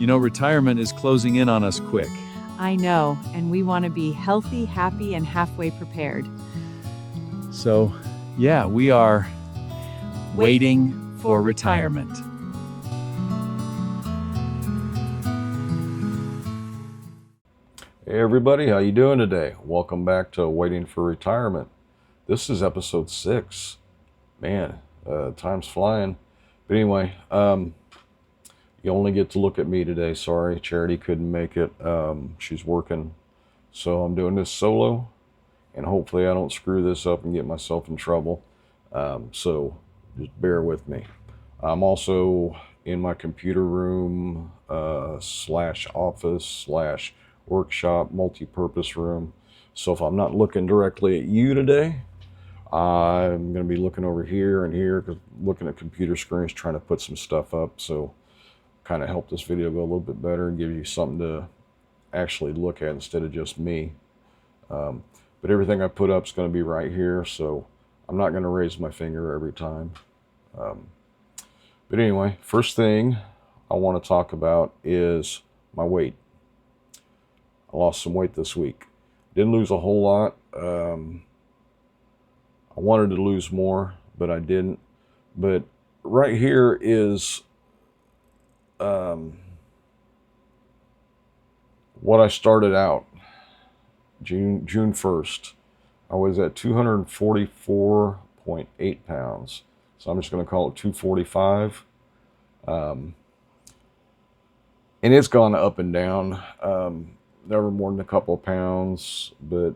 You know, retirement is closing in on us quick. I know, and we want to be healthy, happy, and halfway prepared. So, yeah, we are waiting for retirement. Hey everybody, how you doing today? Welcome back to Waiting for Retirement. This is episode 6. Man, time's flying. But anyway, you only get to look at me today. Sorry, Charity couldn't make it. She's working. So I'm doing this solo, and hopefully I don't screw this up and get myself in trouble. So just bear with me. I'm also in my computer room slash office slash workshop, multi-purpose room. So if I'm not looking directly at you today, I'm going to be looking over here and here, because looking at computer screens, trying to put some stuff up. So kind of help this video go a little bit better and give you something to actually look at instead of just me. But everything I put up is going to be right here, so I'm not going to raise my finger every time. But anyway, first thing I want to talk about is my weight. I lost some weight this week. Didn't lose a whole lot. I wanted to lose more, but I didn't. But right here is what I started out. June 1st. I was at 244.8 pounds. So I'm just going to call it 245. And it's gone up and down. Never more than a couple of pounds, but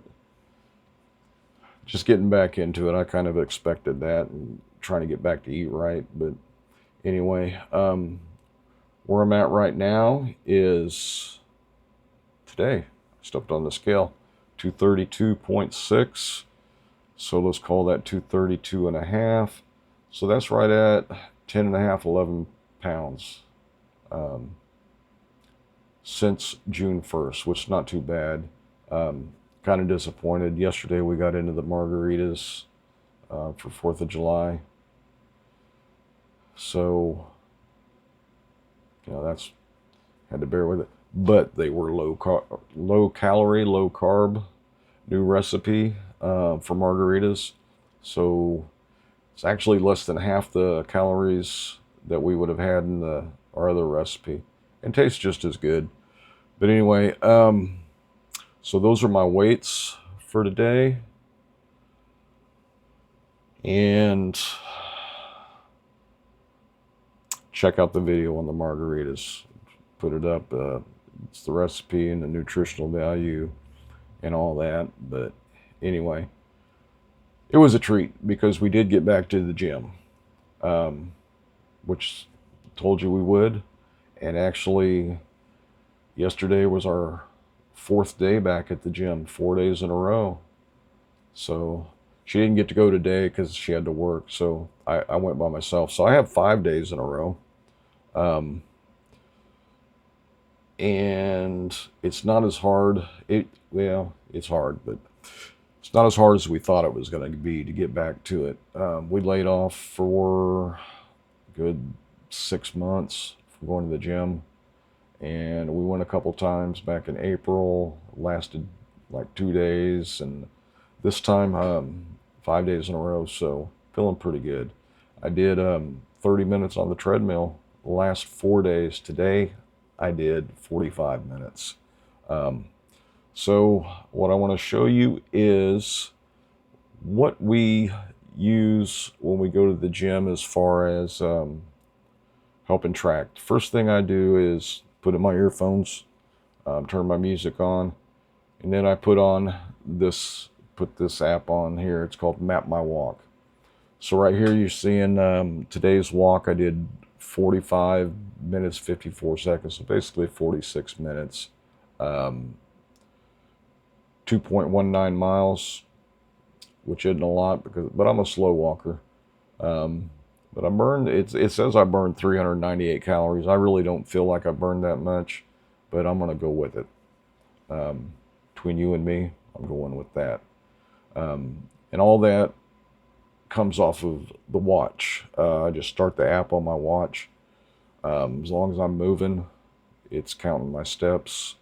just getting back into it. I kind of expected that and trying to get back to eat right. But anyway, where I'm at right now is today. I stepped on the scale, 232.6. So let's call that 232 and a half. So that's right at 10 and a half, 11 pounds since June 1st, which is not too bad. Kind of disappointed. Yesterday we got into the margaritas for 4th of July. So, you know, that's, had to bear with it. But they were low calorie, low carb, new recipe for margaritas. So it's actually less than half the calories that we would have had in our other recipe, and tastes just as good. But anyway, so those are my weights for today. And check out the video on the margaritas. Put it up. It's the recipe and the nutritional value and all that. But anyway, it was a treat because we did get back to the gym, which told you we would. And actually, yesterday was our 4th day back at the gym, 4 days in a row. So she didn't get to go today because she had to work. So I went by myself. So I have 5 days in a row. And it's not as hard. It's hard, but it's not as hard as we thought it was going to be to get back to it. We laid off for a good 6 months from going to the gym. And we went a couple times back in April, lasted like 2 days. And this time, 5 days in a row. So feeling pretty good. I did 30 minutes on the treadmill the last 4 days. Today, I did 45 minutes. So what I want to show you is what we use when we go to the gym as far as helping track. First thing I do is put in my earphones, turn my music on, and then I put this app on here. It's called Map My Walk. So right here you're seeing today's walk. I did 45 minutes, 54 seconds, so basically 46 minutes. 2.19 miles, which isn't a lot, but I'm a slow walker. But I burned, it says I burned 398 calories. I really don't feel like I burned that much, but I'm going to go with it. Between you and me, I'm going with that. And all that comes off of the watch. I just start the app on my watch. As long as I'm moving, It's counting my steps.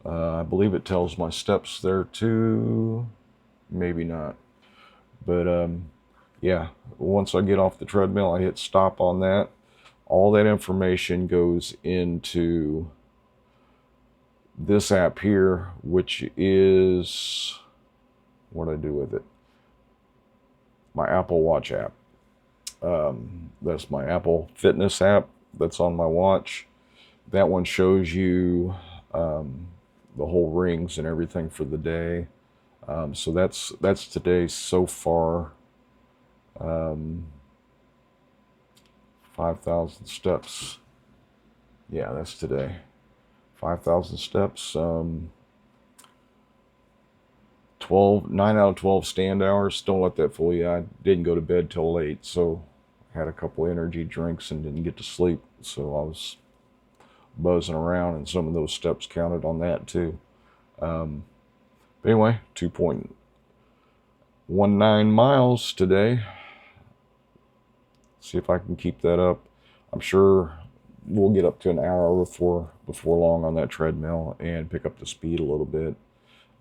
I believe it tells my steps there too. Maybe not. But yeah, once I get off the treadmill, I hit stop on that. All that information goes into this app here, which is, what do I do with it? My Apple Watch app. That's my Apple Fitness app that's on my watch. That one shows you the whole rings and everything for the day. So that's today so far. 5,000 steps. Yeah, that's today. 5,000 steps. 9 out of 12 stand hours. Don't let that fool you. I didn't go to bed till late, so I had a couple energy drinks and didn't get to sleep. So I was buzzing around, and some of those steps counted on that too. But anyway, 2.19 miles today. See if I can keep that up. I'm sure we'll get up to an hour before long on that treadmill and pick up the speed a little bit.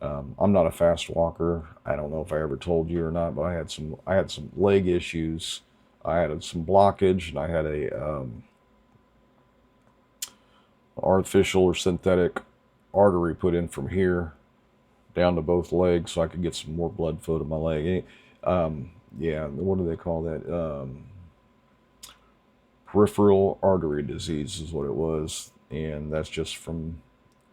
I'm not a fast walker. I don't know if I ever told you or not, but I had some leg issues. I had some blockage, and I had a artificial or synthetic artery put in from here down to both legs so I could get some more blood flow to my leg. Yeah, what do they call that? Peripheral artery disease is what it was, and that's just from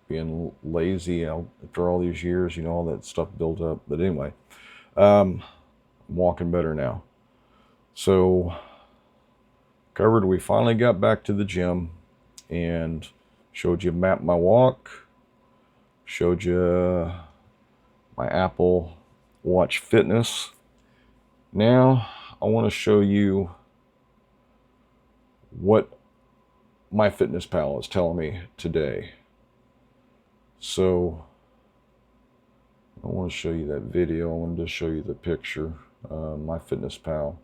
being lazy after all these years, you know, all that stuff built up. But anyway, I'm walking better now. So covered, we finally got back to the gym and showed you map my walk, showed you my Apple Watch Fitness. Now I want to show you what MyFitnessPal is telling me today. So I want to show you that video. I wanted to show you the picture. MyFitnessPal.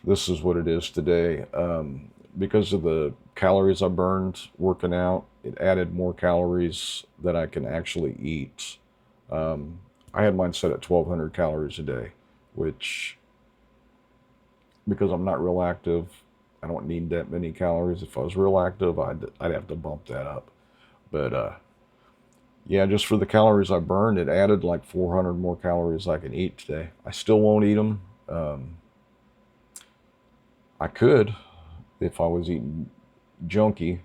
This is what it is today. Because of the calories I burned working out, it added more calories that I can actually eat. I had mine set at 1,200 calories a day, which, because I'm not real active, I don't need that many calories. If I was real active, I'd have to bump that up. But yeah, just for the calories I burned, it added like 400 more calories I can eat today. I still won't eat them. I could if I was eating junky,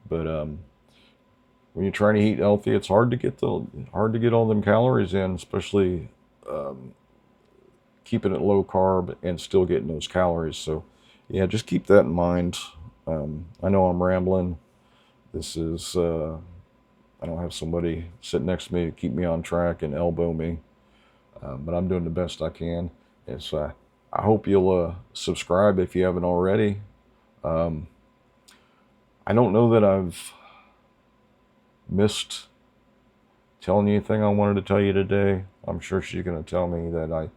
but when you're trying to eat healthy, it's hard to get all them calories in, especially keeping it low carb and still getting those calories. So yeah, just keep that in mind. I know I'm rambling. This is, I don't have somebody sit next to me to keep me on track and elbow me, but I'm doing the best I can. And so I hope you'll subscribe if you haven't already. I don't know that I've missed telling you anything I wanted to tell you today. I'm sure she's going to tell me that I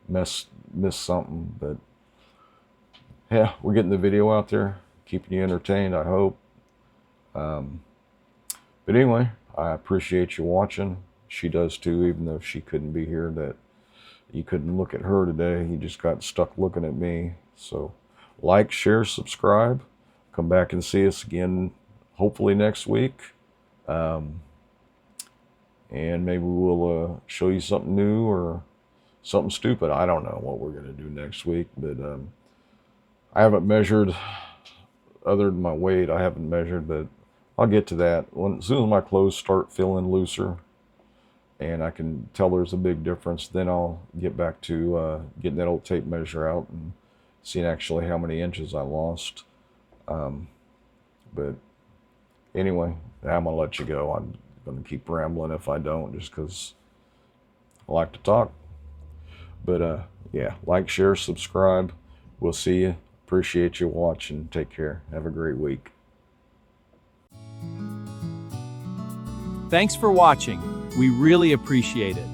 missed something, but yeah, we're getting the video out there, keeping you entertained, I hope. But anyway, I appreciate you watching. She does too, even though she couldn't be here. That you couldn't look at her today. You just got stuck looking at me. So like, share, subscribe. Come back and see us again, hopefully next week. And maybe we'll show you something new or something stupid. I don't know what we're going to do next week, but I haven't measured, other than my weight, I haven't measured, but I'll get to that. As soon as my clothes start feeling looser and I can tell there's a big difference, then I'll get back to getting that old tape measure out and seeing actually how many inches I lost. But anyway, I'm going to let you go. I'm going to keep rambling if I don't, just because I like to talk. But yeah, like, share, subscribe. We'll see you. Appreciate you watching. Take care. Have a great week. Thanks for watching. We really appreciate it.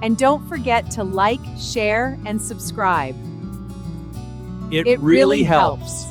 And don't forget to like, share, and subscribe. It really helps.